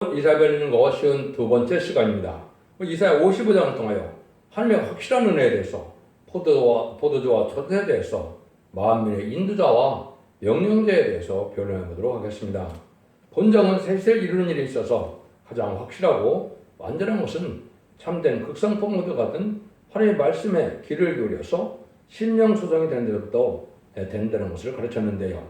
이사벨 읽는 쉬운 두 번째 시간입니다. 이사야 55장을 통하여 하나님의 확실한 은혜에 대해서 포도주와 젖에 대해서 만민의 인도자와 명령자에 대해서 변론해 보도록 하겠습니다. 본정은 셋을 이루는 일에 있어서 가장 확실하고 완전한 것은 참된 극성포도주 같은 하나님의 말씀에 귀를 기울여서 심령 소정이 되는 데부터 된다는 것을 가르쳤는데요.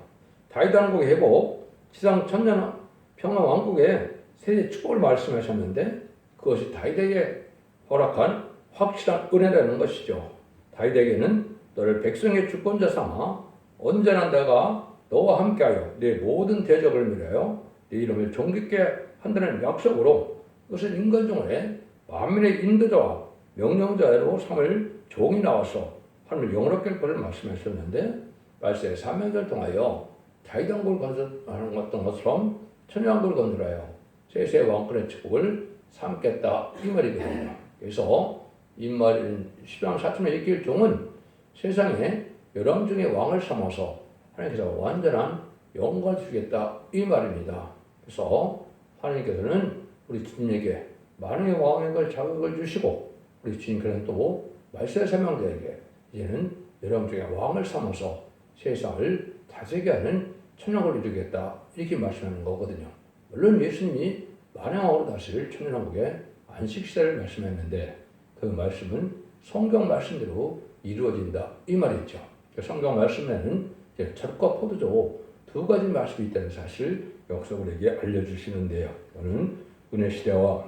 다윗 왕국의 회복, 지상 천년 평화 왕국의 세대 축복을 말씀하셨는데 그것이 다윗에게 허락한 확실한 은혜라는 것이죠. 다윗에게는 너를 백성의 주권자 삼아 언제나 내가 너와 함께하여 네 모든 대적을 밀어요 네 이름을 존귀케 한다는 약속으로 그것을 인간 중에 만민의 인도자와 명령자로 삼을 종이 나와서 하나님을 영원롭게 할 것을 말씀하셨는데 말세의 사명을 통하여 다윗 왕국을 건설하는 것처럼 천년 왕국을 건설하여 셋의 왕권의 축복을 삼겠다 이 말이거든요. 그래서 이 말은 시편 4천의 이길 종은 세상에 열왕 중에 왕을 삼아서 하나님께서 완전한 영광을 주겠다 이 말입니다. 그래서 하나님께서는 우리 주님에게 만왕의 왕의 자격을 주시고 우리 주님께서는 또 말세의 사명자에게 이제는 열왕 중에 왕을 삼아서 세상을 다스리게 하는 천년왕국을 이루겠다 이렇게 말씀하는 거거든요. 물론 예수님이 만왕왕으로 다스릴 천년왕국의 안식시대를 말씀했는데 그 말씀은 성경 말씀대로 이루어진다 이 말이죠. 성경 말씀에는 젖과 포도주 두 가지 말씀이 있다는 사실 역사 우리에게 알려주시는데요. 저는 은혜시대와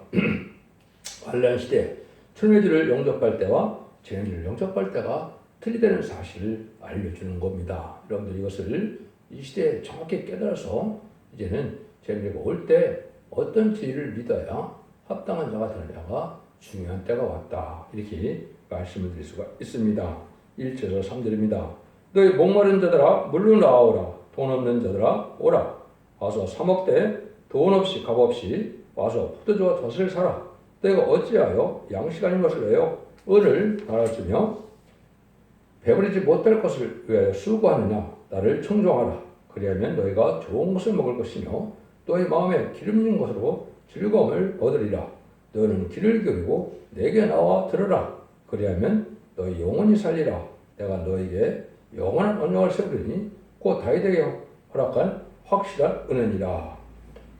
환란시대, 천회주를 영접할 때와 재해주를 영접할 때가 틀리다는 사실을 알려주는 겁니다. 여러분들 이것을 이 시대에 정확히 깨달아서 이제는 재해가 올 때 어떤 진리를 믿어야 합당한 자가 되느냐가 중요한 때가 왔다. 이렇게 말씀을 드릴 수가 있습니다. 1절에서 3절입니다. 너희 목마른 자들아 물로 나오라. 돈 없는 자들아 오라. 와서 사 먹되 돈 없이 값 없이 와서 포도주와 젖을 사라. 너희가 어찌하여 양식 아닌 것을 위하여 은을 달아주며 배부르지 못할 것을 위하여 수고하느냐. 나를 청종하라. 그리하면 너희가 좋은 것을 먹을 것이며 너희 마음에 기름진 것으로 즐거움을 얻으리라. 너는 귀를 기울이고 내게 나와 들으라. 그리하면 너희 영원히 살리라. 내가 너에게 영원한 언약을 세우리니 곧 다윗에게 허락한 확실한 은혜니라.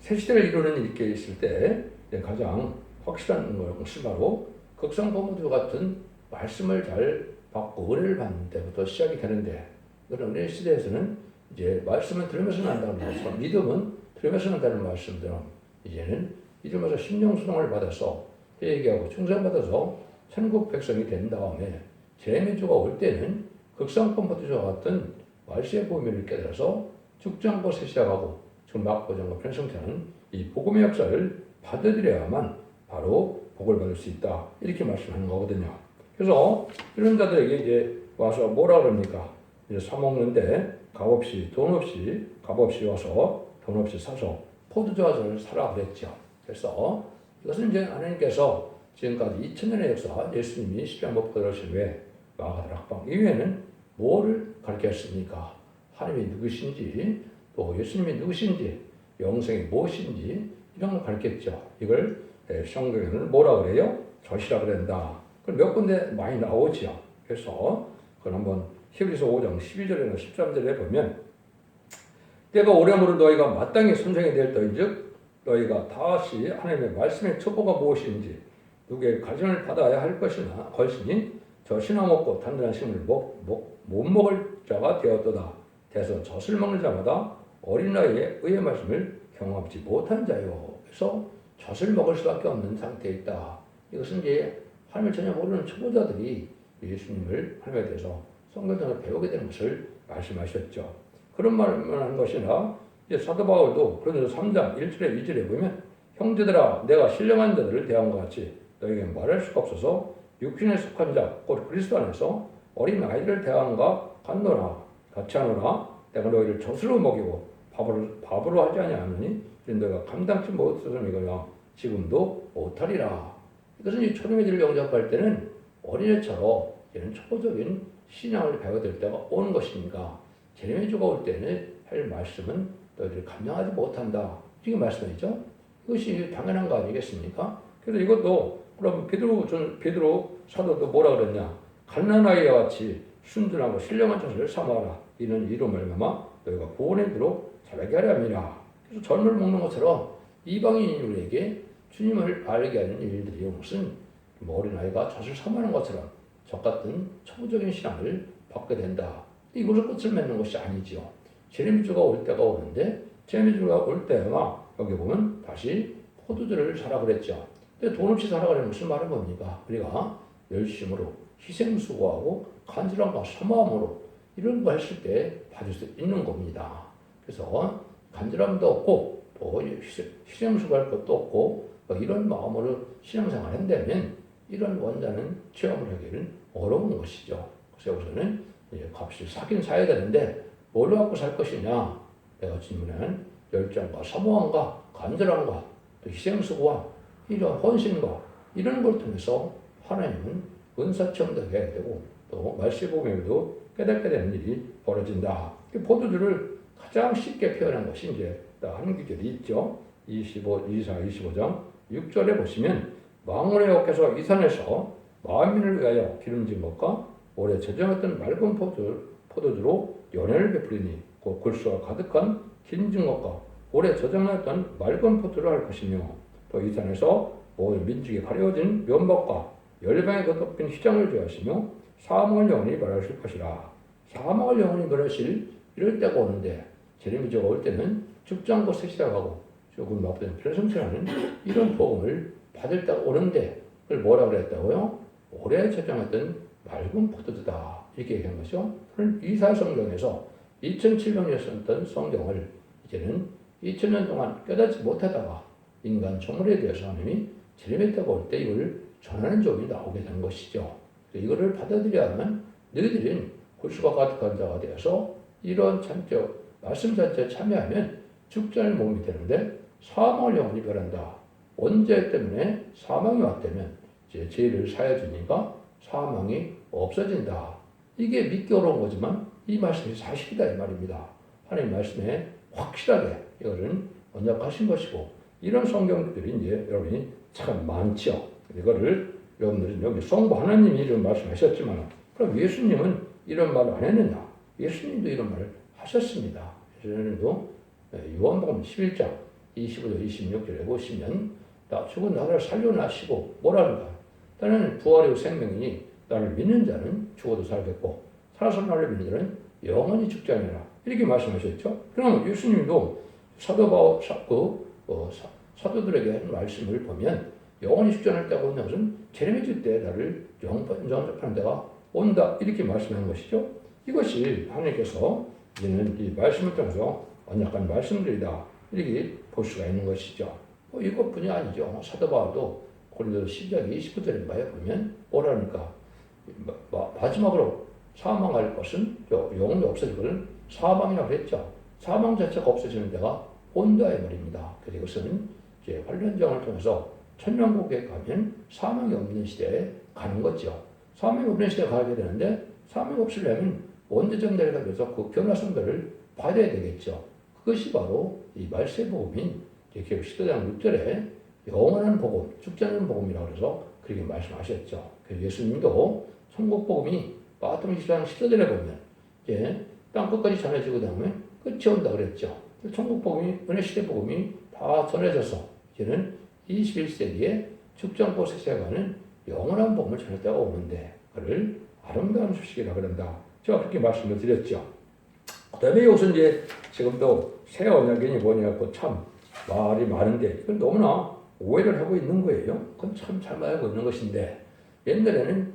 새 시대를 이루는 일께 있을 때 가장 확실한 것이 바로 극성포도주 같은 말씀을 잘 받고 은혜를 받는 때부터 시작이 되는데 그런 은혜 시대에서는 이제 말씀을 들으면서 난다는 것처럼 믿음은 들으면서 난다는 말씀처럼 이제는 믿으면서 심령수동을 받아서 회개하고 충성받아서 천국 백성이 된 다음에 재림의 주가 올 때는 극성포도주와 같은 말씀의 보미를 깨달아서 죽지 않고 새 시작하고 지금 막보장과 편성되는 이 복음의 역사를 받아들여야만 바로 복을 받을 수 있다 이렇게 말씀하는 거거든요. 그래서 이런 자들에게 이제 와서 뭐라 그럽니까? 이제 사 먹는데 값없이 돈 없이 값없이 와서 돈 없이 사서 포도주와 젖을 사라 그랬죠. 그래서 이것은 이제 하나님께서 지금까지 2000년의 역사 예수님이 십자가 들어오신 후에 마가다라 학방 이후에는 뭐를 가르쳤습니까? 하나님이 누구신지 또 예수님이 누구신지 영생이 무엇인지 이런 걸 가르쳤죠. 이걸 성경에는 뭐라 그래요? 젖이라 그런다. 그걸 몇 군데 많이 나오죠. 그래서 그걸 한번 히브리서 5장 12절이나 13절에 보면 때가 오래므로 너희가 마땅히 선생이 될 터인즉 너희가 다시 하나님의 말씀의 첩보가 무엇인지 누구의 가르침을 받아야 할 것이니 저 신화 먹고 단단한 식물을 못 먹을 자가 되었도다. 대서 젖을 먹는 자마다 어린 나이에 의의 말씀을 경험하지 못한 자요. 그래서 젖을 먹을 수밖에 없는 상태에 있다. 이것은 이제 하나님을 전혀 모르는 초보자들이 예수님을 하나님에 대해서 성경을 배우게 되는 것을 말씀하셨죠. 그런 말만 한 것이나 이제 사도 바울도 그런데서 3장 1절에 2절에 보면 형제들아 내가 신령한 자들을 대한 것 같이 너에게 말할 수가 없어서 육신에 속한 자 곧 그리스도 안에서 어린 아이를 대한과 같이 하노라. 내가 너희를 젖으로 먹이고 밥으로 하지 아니하노니 너희가 감당치 못했음이거나 지금도 못하리라. 이것은 이 초림의들을 영접할 때는 어린애처럼 이런 초보적인 신앙을 배워야 될 때가 오는 것입니다. 재림의 주가 올 때는 할 말씀은 너희들이 감당하지 못한다. 이렇게 말씀하죠. 그것이 당연한 거 아니겠습니까? 그래서 이것도 그럼 베드로 사도도 뭐라 그랬냐? 갓난아이와 같이 순전하고 신령한 자세를 삼아라. 이는 이름을 말미암아 너희가 구원에 이르러 자라게 하려 함이라. 그래서 전을 먹는 것처럼 이방인들에게 주님을 알게 하는 일들이 무슨 어린아이가 젖을 삼하는 것처럼 저 같은 초보적인 신앙을 받게 된다. 이것을 끝을 맺는 것이 아니지요. 제레미주가 올 때가 오는데 제레미주가 올 때가 여기 보면 다시 포도주를 사라 그랬죠. 근데 돈 없이 사라 그러면 무슨 말은 뭡니까? 우리가 열심으로 희생수고하고 간절함과 사모함으로 이런 거 했을 때 받을 수 있는 겁니다. 그래서 간절함도 없고 또 희생수고할 것도 없고 이런 마음으로 신앙생활을 한다면 이런 원자는 체험을 하기는 어려운 것이죠. 그래서 여기서는 값을 사긴 사야 되는데 뭘로 갖고 살 것이냐? 내가 질문한 열정과 사모함과 간절함과 또 희생수고와 이런 헌신과 이런 걸 통해서 하나님은 은사체험도 해야 되고 또 말씀 보면도 깨닫게 되는 일이 벌어진다. 포도주를 가장 쉽게 표현한 것이 이제 한 구절이 있죠. 25장 6절에 보시면 망원의 옥에서 이 산에서 만민을 위하여 기름진 것과 오래 저장했던 맑은 포도주로 연회를 베풀리니 그 골수가 가득한 기름진 것과 오래 저장했던 맑은 포도를 할 것이며 또 이 산에서 모든 민족이 가려진 면박과 열방에 덧덮인 휘장을 주하시며 사망을 영원히 멸하실 것이라. 사망을 영원히 멸하실 이럴 때가 오는데 제레미야가 올 때는 죽장부터 시작하고 조금 나쁜 별성체라는 이런 복음을 받을 때가 오는데 그걸 뭐라 그랬다고요? 오래 저장했던 맑은 포도주다 이렇게 얘기한 거죠. 이사 성경에서 2007년에 썼던 성경을 이제는 2000년 동안 깨닫지 못하다가 인간 조물에 대해서 하나님이 제레미야 때가 올 때 이걸 전하는 쪽이 나오게 된 것이죠. 이거를 받아들여야만 너희들은 골수가 가득한 자가 되어서 이런 말씀 자체에 참여하면 죽자는 몸이 되는데 사망을 영원히 멸한다. 원죄 때문에 사망이 왔다면 이제 죄를 사해 주니까 사망이 없어진다. 이게 믿기 어려운 거지만 이 말씀이 사실이다 이 말입니다. 하나님 말씀에 확실하게 이거는 언약하신 것이고 이런 성경들이 이제 여러분이 참 많죠. 이거를 여러분들은 여기 성부 하나님이 이런 말씀하셨지만 그럼 예수님은 이런 말을 안 했느냐? 예수님도 이런 말을 하셨습니다. 예수님도 요한복음 11장 25절 26절에 보시면 나 죽은 나를 살려나시고 뭐라는가? 나는 부활의 생명이니 나를 믿는 자는 죽어도 살겠고 살아서 나를 믿는 자는 영원히 죽지 아니하라. 이렇게 말씀하셨죠. 그럼 예수님도 사도들에게 한 말씀을 보면 영원히 죽지 않을 때가 온다. 것은 제레미야 때 나를 영접하는 데가 온다. 이렇게 말씀한 것이죠. 이것이 하나님께서 이제는 이 말씀을 통해서 언약한 말씀들이다. 이렇게 볼 수가 있는 것이죠. 이것뿐이 아니죠. 사도 바울도 고린도서 10장 29절인가요? 보면 뭐라니까 마지막으로 사망할 것은 영원히 없어질 것은 사망이라고 그랬죠. 사망 자체가 없어지는 데가 온다의 말입니다. 그래서 이것은 이제 환련장을 통해서 천년국에 가면 사망이 없는 시대에 가는 거죠. 사망이 없는 시대에 가게 되는데 사망이 없으려면 원대적 내려가 돼서 그 변화성들을 받아야 되겠죠. 그것이 바로 이 말세 복음인 계시록 10장 6절에 영원한 복음, 죽지 않는 복음이라고 해서 그렇게 말씀하셨죠. 그래서 예수님도 천국 복음이 마태복음 20장 14절에 보면 이제 땅 끝까지 전해지고 나면 끝이 온다 그랬죠. 천국 복음이 은혜 시대 복음이 다 전해져서 이제는 21세기에 죽정보 세세가는 영원한 복음을 전할 때가 오는데 그를 아름다운 소식이라 그런다. 제가 그렇게 말씀을 드렸죠. 그 다음에 여기서 이제 지금 또 새 언약이 뭐냐고 참 말이 많은데 이건 너무나 오해를 하고 있는 거예요. 그건 참 잘못하고 있는 것인데 옛날에는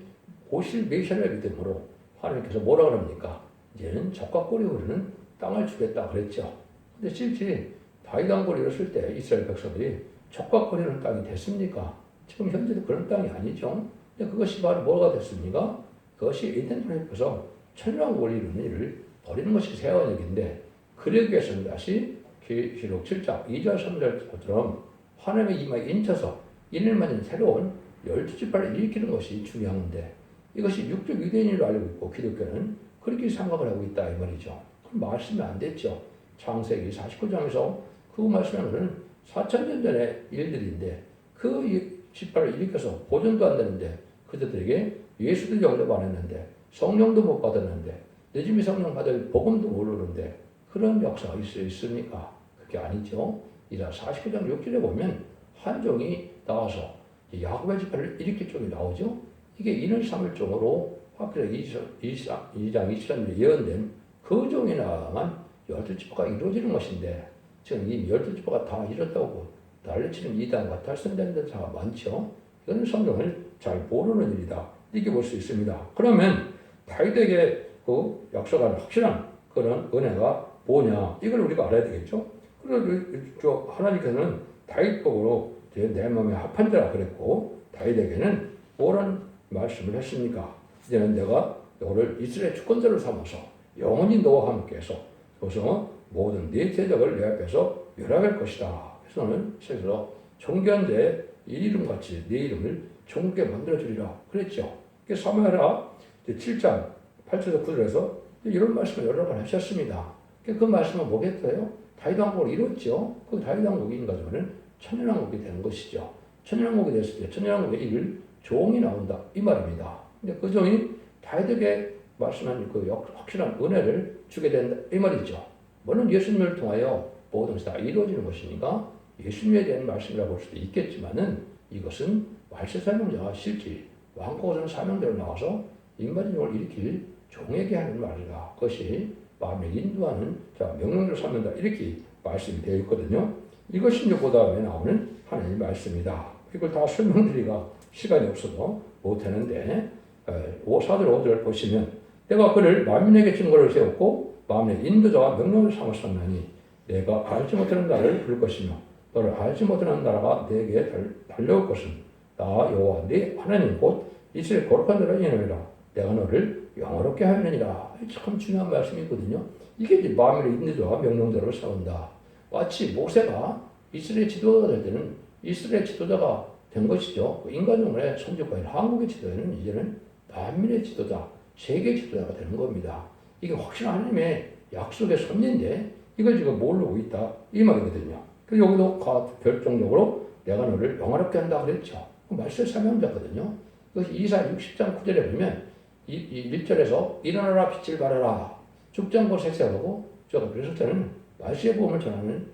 오실 메시아를 믿음으로 하나님께서 뭐라 그럽니까? 이제는 적과 꼴이 흐르는 땅을 주겠다 그랬죠. 근데 실제 다윗 왕국을 쓸 때 이스라엘 백성들이 적과 꼴이 흐르는 땅이 됐습니까? 지금 현재도 그런 땅이 아니죠. 근데 그것이 바로 뭐가 됐습니까? 그것이 에덴 동에서 천년왕국을 이루는 일을 벌이는 것이 새 언약인데 그러기 위해서는 다시 계시록 7장 2절 3절처럼 하나님의 임하에 인쳐서 1년만에 새로운 12지파를 일으키는 것이 중요한데 이것이 육적 유대인으로 알고 있고 기독교는 그렇게 생각을 하고 있다 이 말이죠. 그럼 말씀이 안 됐죠. 창세기 49장에서 그 말씀하는 4,000년 전의 일들인데 그 지파를 일으켜서 보존도 안 되는데 그들에게 예수도 영접 안 했는데 성령도 못 받았는데 늦음이 성령 받을 복음도 모르는데 그런 역사가 있습니까? 그게 아니죠. 이자 49장 6절에 보면 한 종이 나와서 야곱의 지파를 일으킬 쪽이 나오죠. 이게 인을 삼을 종으로 확실하게 2장 23절에 예언된 그 종이 나만 12지파가 이루어지는 것인데 지금 이 12지파가 다 이뤘다고 난리치는 이단과 탈선된 자가 많죠. 이건 성경을 잘 모르는 일이다. 이렇게 볼 수 있습니다. 그러면 다윗에게 그 약속한 확실한 그런 은혜가 뭐냐? 이걸 우리가 알아야 되겠죠. 그래서 하나님께서는 다윗복으로 내 마음에 합한 자라 그랬고 다윗에게는 뭐란 말씀을 했습니까? 이제는 내가 너를 이스라엘 주권자로 삼아서 영원히 너와 함께해서 그래서 모든 네 대적을 내 앞에서 멸하할 것이다. 그래서 존귀한 내 이름같이 내 이름을 존귀하게 만들어주리라 그랬죠. 사무엘하 7장 8절에서 9절에서 이런 말씀을 여러 번 하셨습니다. 그 말씀은 뭐겠어요? 다윗 왕국을 이뤘죠. 그 다윗 왕국인 가지고는 천년왕국이 되는 것이죠. 천년왕국이 됐을 때 천년왕국에 이를 종이 나온다 이 말입니다. 근데 그 종이 다윗에게 말씀한 그 확실한 은혜를 주게 된다 이 말이죠. 물론 예수님을 통하여 모든 것이 다 이루어지는 것이니까 예수님에 대한 말씀이라고 볼 수도 있겠지만은 이것은 말세 사명자가 실제 왕국은 사명대로 나와서 인간적을 일으킬 종에게 하는 말이다. 그것이 마음에 인도하는 명령대로 삼는다 이렇게 말씀이 되어 있거든요. 이것이 이제 그 다음에 나오는 하나님의 말씀이다. 이걸 다 설명드리기가 시간이 없어서 못하는데 4절 5절 보시면 내가 그를 만민에게 증거를 세웠고 마음의 인도자와 명령을 삼았었나니 내가 알지 못하는 나라를 부를 것이며 너를 알지 못하는 나라가 내게 달려올 것은 나 여호와 네 하나님 곧 이스라엘 거룩한 나라 이름이라 내가 너를 영화롭게 하느니라. 참 중요한 말씀이거든요. 이게 이제 마음의 인도자와 명령대로 싸운다. 마치 모세가 이스라엘 지도자가 될 때는 이스라엘 지도자가 된 것이죠. 인간용의 선지자인 한국의 지도자는 이제는 만민의 지도자, 세계 지도자가 되는 겁니다. 이게 확실한 하나님의 약속의 섭리인데 이걸 지금 모르고 있다 이 말이거든요. 그래서 여기도 결정적으로 내가 너를 영화롭게 한다 그랬죠. 말세 사명자거든요. 그것이 이사 60장 9절에 보면 이 1절에서 일어나라 빛을 발하라 죽지 않고 색색하고 그래서 저는 말세의 복음을 전하는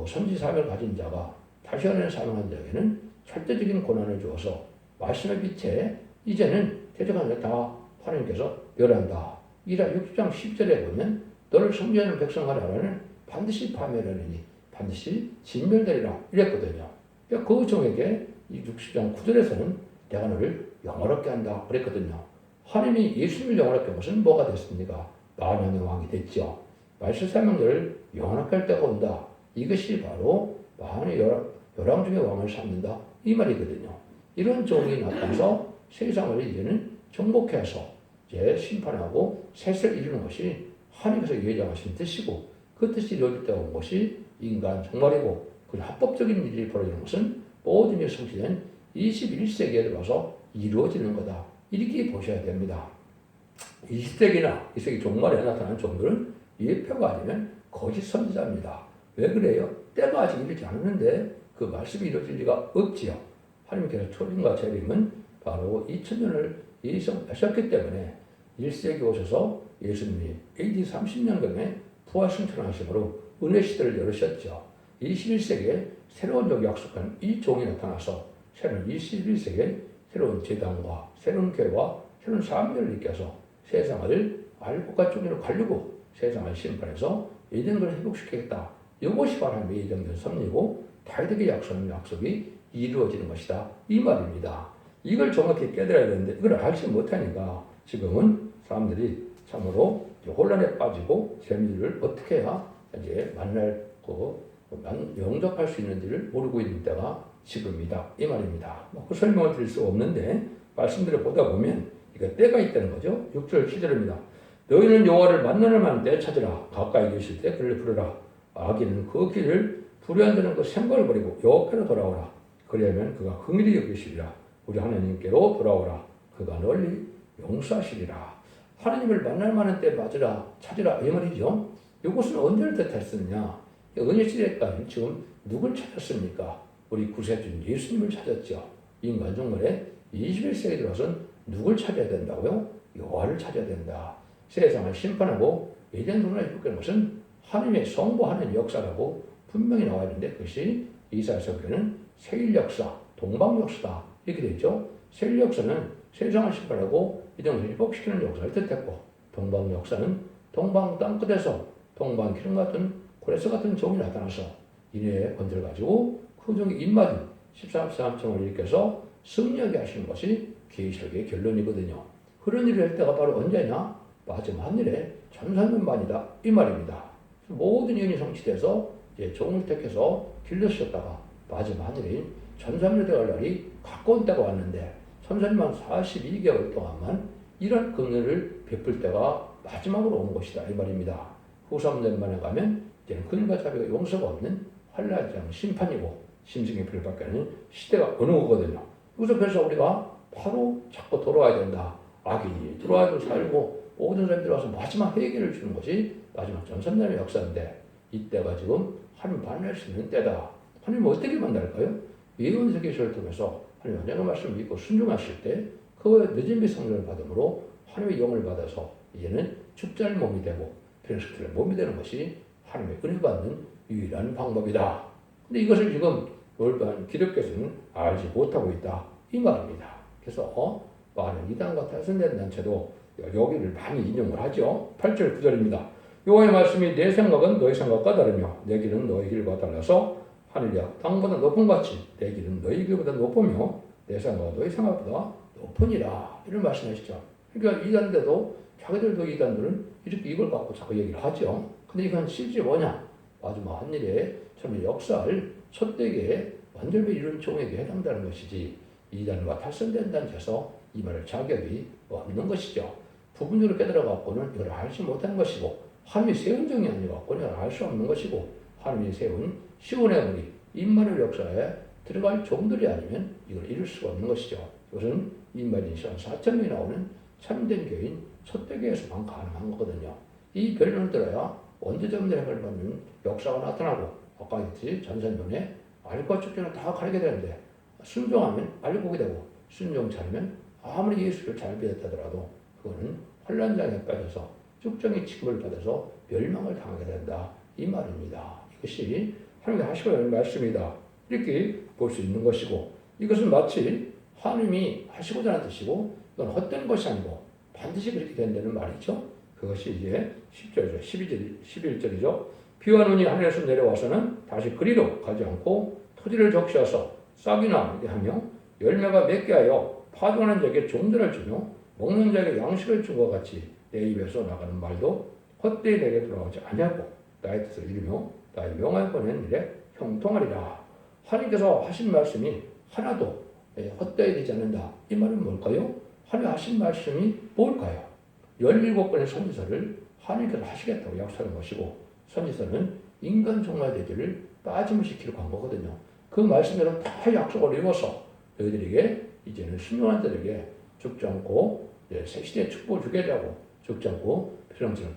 선지 사명을 가진 자가 다시 하는 사명한 자에게는 절대적인 고난을 주어서 말씀의 빛에 이제는 대적한 자 다 하나님께서 멸한다. 이라 60장 10절에 보면 너를 섬기하는 백성하라는 반드시 파멸하느니 반드시 진멸되리라 이랬거든요. 그 종에게 이 60장 9절에서는 내가 너를 영화롭게 한다 그랬거든요. 하나님이 예수님을 영화롭게 한 것은 뭐가 됐습니까? 만왕의 왕이 됐죠. 말세 사명자를 영화롭게 할 때가 온다. 이것이 바로 만왕의 열왕 중의 왕을 삼는다 이 말이거든요. 이런 종이 나타나서 세상을 이제는 정복해서 이제 심판하고 셋을 이루는 것이 하나님께서 예정하신 뜻이고 그 뜻이 이루어질 때가 온 것이 인간 정말이고 그 합법적인 일이 벌어지는 것은 모든 일이 성취된 21세기에 들어와서 이루어지는 거다. 이렇게 보셔야 됩니다. 20세기나 20세기 종말에 나타난 종들은 예표가 아니면 거짓 선지자입니다. 왜 그래요? 때가 아직 이르지 않았는데 그 말씀이 이루어질 리가 없지요. 하나님께서 초림과 재림은 바로 2000년을 예정하셨기 때문에 1세기 오셔서 예수님이 AD 30년경에 부활 승천하심으로 은혜 시대를 열으셨죠. 21세기에 새로운 약속한 이 종이 나타나서 새로운 21세기에 새로운 제단과 새로운 교회와 새로운 사명을 일으켜서 세상을 알곡과 쪽으로 가르고 세상을 심판해서 예정을 회복시키겠다. 이것이 바로 하나님의 예정된 섭리고 다윗에게 약속한 약속이 이루어지는 것이다. 이 말입니다. 이걸 정확히 깨달아야 되는데 이걸 알지 못하니까 지금은 사람들이 참으로 혼란에 빠지고 재미를 어떻게 해야 이제 영접할 수 있는지를 모르고 있는 때가 지금이다. 이 말입니다. 그 설명을 드릴 수 없는데 말씀들을 보다 보면 이게 때가 있다는 거죠. 6절 7절입니다. 너희는 여호와를 만나는 때 찾으라. 가까이 계실 때 그를 부르라. 악인은 그 길을 불의한 자는 그 생각을 버리고 여호와께로 돌아오라. 그리하면 그가 긍휼히 여기시리라. 우리 하나님께로 돌아오라. 그가 널리 용서하시리라. 하나님을 만날 만한 때 찾으라 이 말이죠. 이것은 언제를 뜻했느냐? 은혜 시대까지 지금 누굴 찾았습니까? 우리 구세주 예수님을 찾았죠. 인간 종말에 21세기 들어서는 누굴 찾아야 된다고요? 여호와를 찾아야 된다. 세상을 심판하고 예전 종말에 이끄는 것은 하나님의 성부하는 역사라고 분명히 나와 있는데 그것이 이사야서에는 세일 역사, 동방 역사다 이렇게 되죠. 세일 역사는 세상을 심판하고 이동을 회복시키는 역사를 뜻했고 동방 역사는 동방 땅끝에서 동방 기름 같은 고레스 같은 종이 나타나서 이내의 권세를 가지고 그 종이 입맞은 13사람청을 일으켜서 승리하게 하시는 것이 계시록의 결론이거든요. 그런 일을 할 때가 바로 언제냐? 마지막 하늘에 천사년만이다 이 말입니다. 모든 연이 성취돼서 이제 종을 택해서 길러주셨다가 마지막 하늘인 천사년이 되어갈 날이 가까운 때가 왔는데 천사년만 42개월 동안만 이런 긍휼을 베풀 때가 마지막으로 온 것이다 이 말입니다. 후삼년만에 가면 이제는 긍휼과 자비가 용서가 없는 환란장 심판이고 심승의 피를 받게 하는 시대가 어느 거거든요. 그래서 우리가 바로 자꾸 돌아와야 된다. 악이 들어와도 살고 모든 사람들이 와서 마지막 회개를 주는 것이 마지막 전선날의 역사인데 이때가 지금 하나님 만날 수 있는 때다. 하나님 어떻게 만날까요? 예언서 계시를 통해서 하나님 언젠가 말씀을 믿고 순종하실 때 그 늦은 비 성령을 받음으로 하나님의 영을 받아서 이제는 축자의 몸이 되고 페르스크의 몸이 되는 것이 하나님의 은혜 받는 유일한 방법이다. 근데 이것을 지금 올바른 기독교에서는 알지 못하고 있다 이 말입니다. 그래서 많은 이단과 탈선된 단체도 여기를 많이 인용을 하죠. 8절 9절입니다. 여호와의 말씀이 내 생각은 너희 생각과 다르며 내 길은 너희 길과 달라서 하늘이야 땅보다 높은 같이 내 길은 너희 길보다 높으며 내 생각은 너희 생각보다 높으니라 이런 말씀하시죠. 그러니까 이단들도 자기들도 이단들은 이렇게 이걸 갖고 자꾸 얘기를 하죠. 근데 이건 실제 뭐냐? 마지막 한일에 참 역사를 촛대기에 완전히 이룬 종에게 해당되는 것이지 이단과 탈선된 단체에서 이 말을 자격이 없는 것이죠. 부분적으로 깨달아갖고는 이걸 알지 못하는 것이고 하나님이 세운 종이 아니갖고는 이걸 알 수 없는 것이고 하나님이 세운 시온의 우리 임마누엘 역사에 들어갈 종들이 아니면 이걸 이룰 수가 없는 것이죠. 이것은 임마누엘 시간 4,000명이 나오는 참된 교인 촛대기에서만 가능한 거거든요. 이 변론을 들어야 원죄적 내용을 받는 역사가 나타나고 아까 했듯이 전선론에 알과 축제는 다 가리게 되는데 순종하면 알고게 되고 순종치 않으면 아무리 예수를 잘 믿었다더라도 그거는 환란장에 빠져서 축정의 취급을 받아서 멸망을 당하게 된다 이 말입니다. 이것이 하나님이 하시고 있는 말씀이다 이렇게 볼 수 있는 것이고 이것은 마치 하나님이 하시고자 하는 뜻이고 이건 헛된 것이 아니고 반드시 그렇게 된다는 말이죠. 그것이 이제 10절이죠. 11절이죠. 비와 눈이 하늘에서 내려와서는 다시 그리로 가지 않고 토지를 적셔서 싹이 나게 하며 열매가 맺게 하여 파종하는 자에게 종들을 주며 먹는 자에게 양식을 준 것 같이 내 입에서 나가는 말도 헛되이 내게 돌아오지 아니하고 나의 뜻을 이루며 나의 명할 보낸 일에 형통하리라. 하나님께서 하신 말씀이 하나도 헛되이 되지 않는다. 이 말은 뭘까요? 하나님 하신 말씀이 뭘까요? 17권의 선지서를 하나님께서 하시겠다고 약속한 것이고 선지서는 인간 종말대지를 빠짐없이 기록한 거거든요. 그 말씀대로 다 약속을 이루어서 너희들에게 이제는 순종한 자들에게 죽지 않고 새 시대에 축복을 주게 되고 죽지 않고 필요없는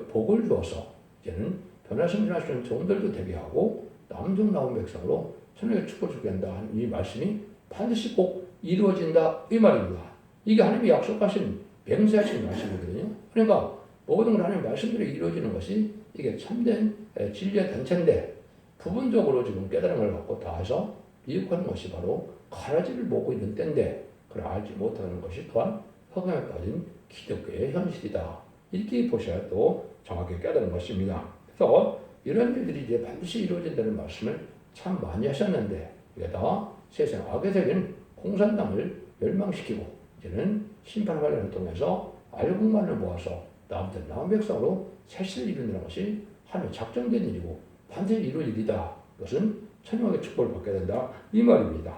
복을 주어서 이제는 변화승진하시는 종들도 되게 하고 남종 나온 백성으로 천국의 축복을 주게 한다 하는 이 말씀이 반드시 꼭 이루어진다 이 말입니다. 이게 하나님이 약속하신 맹세하신 말씀이거든요. 그러니까 모든 걸 하나님 말씀대로 이루어지는 것이 이게 참된 진리의 단체인데 부분적으로 지금 깨달음을 갖고 다 해서 미혹하는 것이 바로 가라지를 모고 있는 때인데 그걸 알지 못하는 것이 또한 허감에 빠진 기독교의 현실이다. 이렇게 보셔야 또 정확히 깨달은 것입니다. 그래서 이런 일들이 이제 반드시 이루어진다는 말씀을 참 많이 하셨는데 이게 다 세상 악의 세계는 공산당을 멸망시키고 이제는 심판 관련을 통해서 알곡만을 모아서 남들 남은 백성으로 세시를 이룬다는 것이 하나님의 작정된 일이고 반드시 이룰 일이다. 이것은 천국의 축복을 받게 된다. 이 말입니다.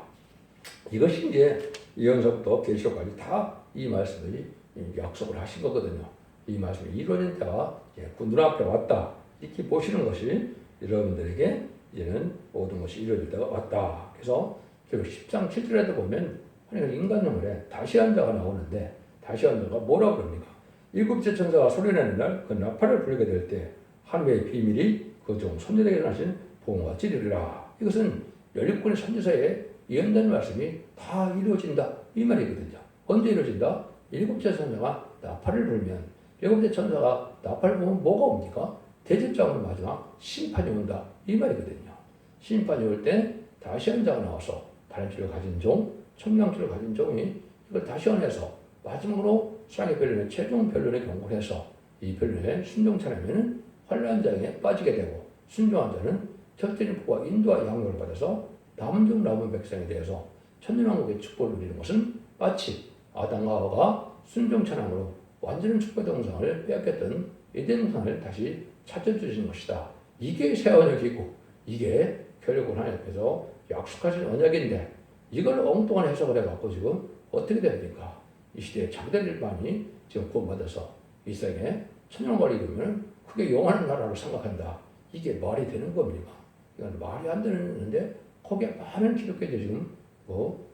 이것이 이제 예언서부터 계시록까지 다 이 말씀들이 약속을 하신 거거든요. 이 말씀이 이루어진 때가 그 눈앞에 왔다. 이렇게 보시는 것이 여러분들에게 이제는 모든 것이 이루어질 때가 왔다. 그래서 결국 10장 7절에도 보면 하나님 인간용을에 다시 한 자가 나오는데 다시 한 자가 뭐라고 그럽니까? 일곱째 천사가 소리내는 날 그 나팔을 불게 될 때 하늘의 비밀이 그 종 손녀에게 하신 보응과 찌르리라. 이것은 17권의 선지서에 예언된 말씀이 다 이루어진다 이 말이거든요. 언제 이루어진다? 일곱째 천사가 나팔을 불면, 일곱째 천사가 나팔을 불면 뭐가 옵니까? 대접장으로 마지막 심판이 온다 이 말이거든요. 심판이 올 때 다시 한 자가 나와서 다른 줄을 가진 종, 청량줄을 가진 종이 이걸 다시 원해서 마지막으로 사랑의 변론의 최종 변론에 경고를 해서 이 변론에 순종치 않으면 환란장에 빠지게 되고, 순종한 자는 첫째는 복과 인도와 양육을 받아서 남은 종 남은 백성에 대해서 천년왕국의 축복을 누리는 것은 마치 아담과 하와가 순종 찬양으로 완전한 축복의 동상을 빼앗겼던 에덴 동산을 다시 찾아주시는 것이다. 이게 새 언약이고 이게 결국은 하나님께서 약속하신 언약인데, 이걸 엉뚱한 해석을 해갖고 지금 어떻게 됩니까? 이 시대에 장대들만이 지금 구원받아서 이 세상에 천년왕국을 이루면 그게 영원한 나라로 생각한다. 이게 말이 되는 겁니까? 이건 말이 안 되는데 거기에 많은 기독교들이 지금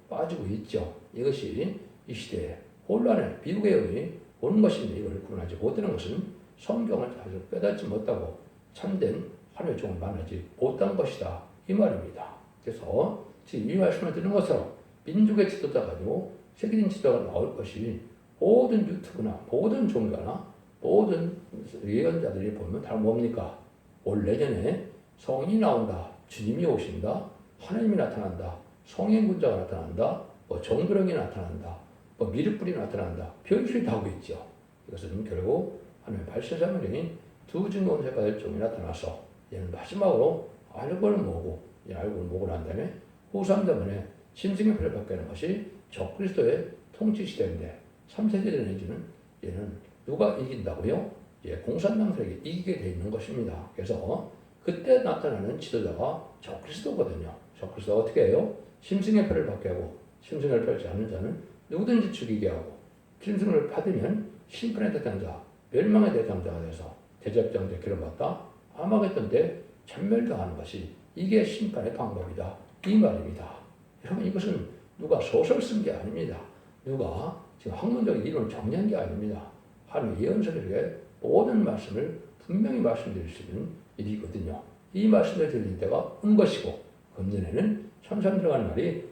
빠지고 있죠. 이것이 이 시대에 혼란에 미국의 영이 오는 것인데, 이걸 구원하지 못하는 것은 성경을 아주 깨닫지 못하고 참된 하나님의 종을 만나지 못한 것이다 이 말입니다. 그래서 지금 이 말씀을 듣는 것처럼 민족의 지도자가 아니고 세계적인 지도자가 나올 것이, 모든 유튜브나 모든 종교나 모든 예언자들이 보면 다 뭡니까? 올 내년에 성인이 나온다, 주님이 오신다, 하나님이 나타난다, 성행군자가 나타난다, 정도령이 나타난다, 미륵불이 나타난다, 별들이 다 오고 있죠. 이것은 결국 하나님의 발세자명령인 두 증거 운세 받을 종이 나타나서 얘는 마지막으로 알고를 모으고, 이 알고를 모으고 난 다음에 후3자문에 짐승의 표를 받게 하는 것이 적그리스도의 통치 시대인데, 3세대 내지는 얘는 누가 이긴다고요? 공산당들에게 이기게 되어 있는 것입니다. 그래서 그때 나타나는 지도자가 적그리스도거든요. 적그리스도가 어떻게 해요? 짐승의 표를 받게 하고, 짐승을 펼지 않는 자는 누구든지 죽이게 하고, 짐승을 받으면 심판의 대상자, 멸망의 대상자가 돼서 대접장대 기름받다 아마겟돈 때 전멸당하는 것이, 이게 심판의 방법이다 이 말입니다. 여러분, 이것은 누가 소설 쓴 게 아닙니다. 누가 지금 학문적인 이론을 정리한 게 아닙니다. 하나님의 예언서들에게 모든 말씀을 분명히 말씀드릴 수 있는 일이거든요. 이 말씀을 드릴 때가 온 것이고, 금년에는 천삼 들어가는 날이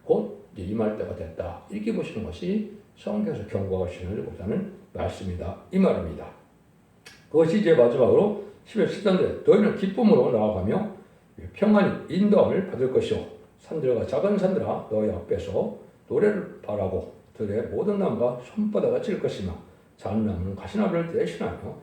곧 임할 때가 됐다 이렇게 보시는 것이 성경에서 경고하고 신호를 하는 말씀이다 이 말입니다. 그것이 이제 마지막으로 11절 13절에 너희는 기쁨으로 나아가며 평안히 인도함을 받을 것이요, 산들과 작은 산들아 너희 앞에서 노래를 바라고 들의 모든 나무가 손바닥을 칠 것이며 잣나무는 가시나무를 대신하며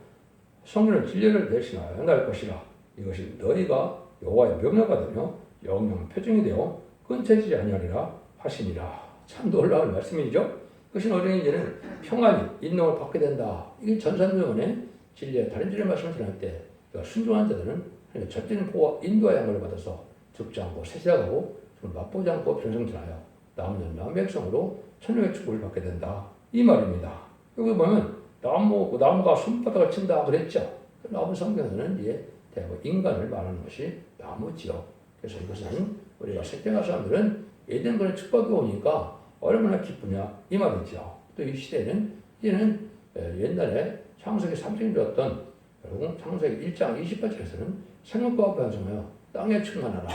성류는 진리를 대신하여 날 것이라. 이것이 너희가 여호와의 명령가 되며 영영 표징이 되어 끊쳐지지 아니하리라 하시니라. 참 놀라운 말씀이죠. 그것이 어린이 이제는 평안히 인도를 받게 된다. 이게 전산명언의 진리의 다른 진리의 말씀을 전할 때 순종한 자들은 절대는 보호와 인도와 양을 받아서 죽지 않고 세세하고 맛보지 않고 변성전하여 남은 남백성으로 천년의 축복을 받게 된다 이 말입니다. 여기 보면 나무가 손바닥을 친다 그랬죠. 나무 성경에는 이제 대부분 인간을 말하는 것이 나무지요. 그래서 이것은 우리가 색경한 사람들은 에덴권의 축복이 오니까 얼마나 기쁘냐 이 말이죠. 또 이 시대는 이제는 옛날에 창세기 3장에 주었던 결국 창세기 1장 28절에서는 생육과 변성하여 땅에 충만하라,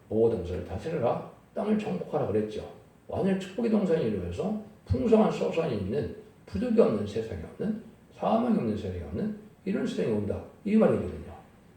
모든 것을 다스려라, 땅을 정복하라 그랬죠. 완전 축복의 동산이 이루어서 풍성한 소산이 있는, 부족이 없는 세상이 없는, 사망이 없는 세상이 없는 이런 세상이 온다 이 말이거든요.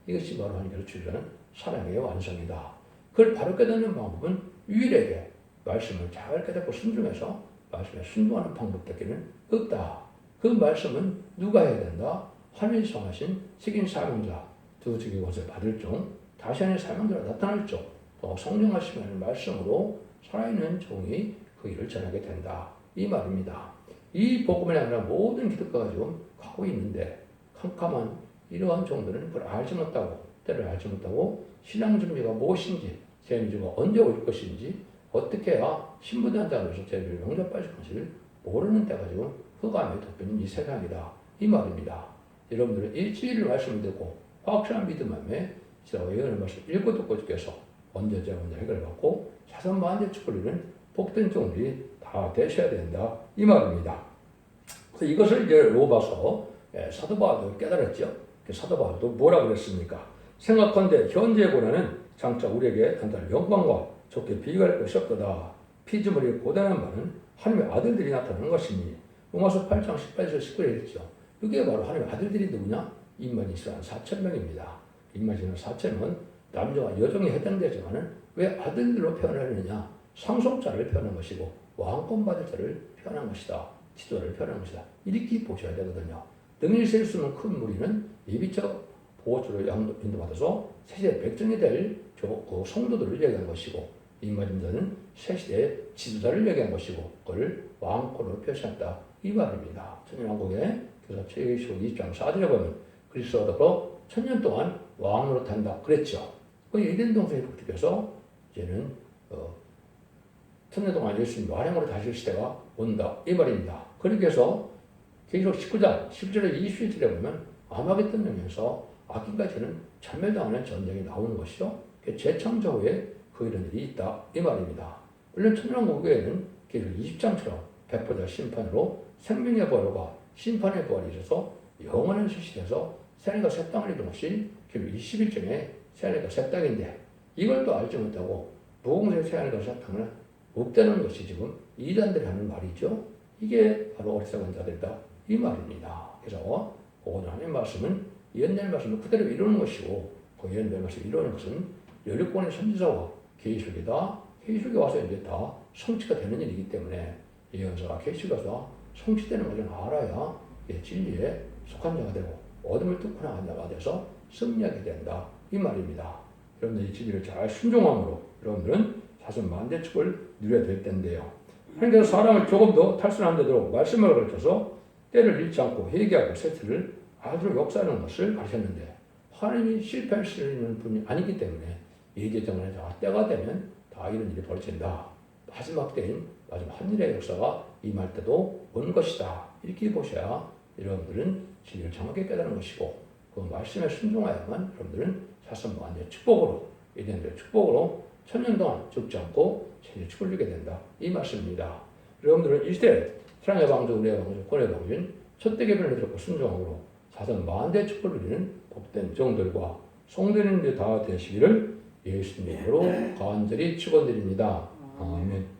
이것이 바로 하나님께서 주시는 사랑의 완성이다. 그걸 바로 깨닫는 방법은 유일하게 말씀을 잘 깨닫고 순종해서 말씀에 순종하는 방법밖에는 없다. 그 말씀은 누가 해야 된다? 하나님이 정하신 책임 사명자, 두 주기 것을 받을 종, 다시 하나님의 사명자로 나타날 종, 또 성령하시는 말씀으로 살아있는 종이 그 일을 전하게 된다 이 말입니다. 이 복음이 아니라 모든 기독교가 지금 가고 있는데, 캄캄한 이러한 종들은 그걸 알지 못하고, 때를 알지 못하고 신앙 준비가 무엇인지, 재미주가 언제 올 것인지, 어떻게 해야 신부된 자로서 재미를 영접하실 것을 모르는 때가 지금 흑암에 덮인 이 세상이다 이 말입니다. 여러분들은 일주일을 말씀을 듣고 확실한 믿음 안에 지라고 예언의 말씀 읽고 듣고 죽여서 언제제 해결받고 자선만대 축복을 복된 종들이 다 되셔야 된다 이 말입니다. 그래서 이것을 이제 로바서 사도 바울도 깨달았죠. 사도 바울도 뭐라 그랬습니까? 생각컨대 현재의 고난은 장차 우리에게 나타날 영광과 좋게 비교할 것이 없도다. 피조물이 고단한 바는 하나님의 아들들이 나타나는 것이니 로마서 8장 18절 19절에 있죠. 이게 바로 하나님의 아들들이 누구냐? 인만 이스라엘 4,000명입니다. 인만 이스라엘 4,000명은 남자와 여종에 해당되지만은 왜 아들들로 표현하느냐? 상속자를 표현한 것이고 왕권 받을 자를 표현한 것이다. 지도를 표현한 것이다. 이렇게 보셔야 되거든요. 능히 셀 수 있는 큰 무리는 예비적 보호주를 인도받아서 새시대 백성이 될 성도들을 얘기한 것이고 인마진자는 새시대 지도자를 얘기한 것이고 그걸 왕권으로 표시한다. 이 말입니다. 천년왕국에 그래서 최계시록 20장 4절에 보면 그리스도로 1000년 동안 왕으로 탄다 그랬죠. 그 에덴 동산이 북돋해서 이제는 1000년 동안 예수님 완행으로 다실 시대가 온다 이 말입니다. 그렇게 해서 계시록 19장 10절에 21절에 보면 아마겟돈 영에서 아기까지는 참멸당하는 전쟁이 나오는 것이죠. 재창조 후에 그 이런 일이 있다 이 말입니다. 물론 천년왕국에는 계시록 20장처럼 백보자 심판으로 생명의 부활과 심판의 부활이 있어서 영원한 실시돼서 새하늘과 새 땅을 이루는 것이 계시록 21장의 새하늘과 새 땅인데 이걸 또 알지 못하고 무공생 새하늘과 새 땅은 없다는 것이 지금 이단들이 하는 말이죠. 이게 바로 어리석은 자들이다 이 말입니다. 그래서 오늘 하나님 말씀은 옛날 말씀을 그대로 이루는 것이고 그 옛날 말씀을 이루는 것은 열립권의 선지자와 계시록이다. 계시록에 와서 이제 다 성취가 되는 일이기 때문에 예언서가 계시록에 와서 성취되는 것을 알아야 진리에 속한 자가 되고 어둠을 뚫고 나간 자가 돼서 승리하게 된다 이 말입니다. 여러분들 이 진리를 잘 순종함으로 여러분들은 사선 만대축을 누려야 될 텐데요. 하나님께서 사람을 조금 더 탈선한 데도 말씀을 가르쳐서 때를 잃지 않고 회개하고 세트를 아주 역사하는 것을 가르쳤는데 하나님이 실패하시는 분이 아니기 때문에 예제정을 때가 되면 다 이런 일이 벌어진다. 마지막 때인 마지막 한일의 역사가 임할 때도 온 것이다. 이렇게 보셔야 여러분들은 진리를 정확히 깨달은 것이고 그 말씀에 순종하야만 여러분들은 사선무한의 축복으로 예전의 축복으로 1000년 동안 죽지 않고 천년 축을 주게 된다. 이 말씀입니다. 여러분들은 이 시대 사랑의 방주, 은혜의 방주, 권의 방주인 첫대 개변을 들었고 순종함으로 사선 만대 축복을 누리는 복된 종들과 성도님들 다 되시기를 예수님으로 간절히 축원드립니다. 아멘.